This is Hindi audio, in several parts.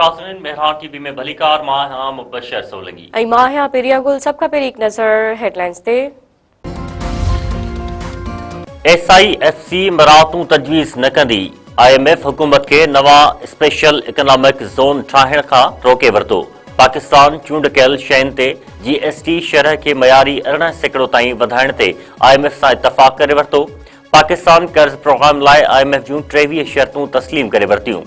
नाज़रीन मेहरान टीवी में भलीकार मां हां मुबशर सोलंगी ऐं मां आहियां पेरिया गुल। सब खां पहिरीं हिकु नज़र हेडलाइंस ते। SIFC मराहतूं तजवीज़ न कंदी। IMF हुकूमत के नवा स्पेशल इकोनॉमिक ज़ोन ठाहिण खां रोके वरितो। पाकिस्तान चूंड कयल शयुनि ते GST शरह के मयारी 18% ताईं वधाइण ते IMF सां इतफ़ाक़ करे वरितो। पाकिस्तान कर्ज़ प्रोग्राम लाइ IMF जूं 23 शर्तूं तस्लीम करे वरितियूं।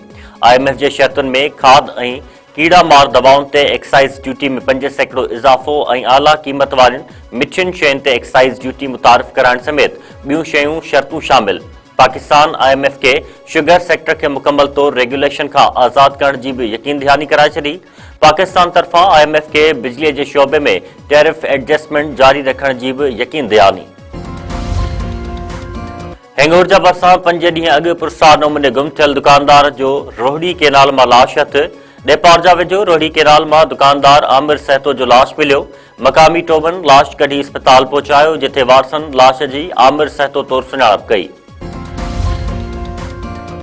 IMF जे शर्तुनि में खाद ऐं कीड़ा मार दवाउनि ते एक्साइज़ ड्यूटी में 5% इज़ाफ़ो ऐं आला क़ीमत वारियुनि मिठियुनि शयुनि ते एक्साइज़ ड्यूटी मुतारिफ़ कराइण समेत ॿियूं शयूं शर्तूं शामिल। पाकिस्तान IMF के शुगर सेक्टर के मुकम्मल तौर रेगुलेशन खां आज़ाद करण जी भी यकीन दहानी कराए छॾी। पाकिस्तान तरफ़ां IMF के बिजली जे शोबे में टैरिफ एडजस्टमेंट जारी रखण जी भी यकीन दहानी। हेंगोर जा भरिसां 5 ॾींहं अॻु पुरसार नमूने गुम थियल दुकानदार जो रोहड़ी केनाल मां लाश हथ। नेपार जा वेझो रोहड़ी केनाल मां दुकानदार आमिर सहतो जो लाश मिलियो। मक़ामी टोबन लाश कढी अस्पताल पहुचायो, जिथे वारसन लाश जी आमिर सहतो तौर सुञाणप कई।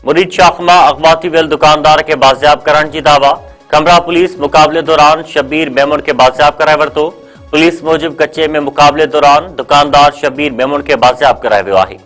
मुरीद शाख मां अगवा थी वियल दुकानदार के बाज़ियाब करण जी दावा। खंबरा पुलिस मुक़ाबले दौरान शबीर मेमन के बाज़ियाब कराए वरितो। पुलिस मूजिब कचे में मुक़ाबले दौरान दुकानदार शबीर मेमन के बाज़ियाब कराए वियो आहे।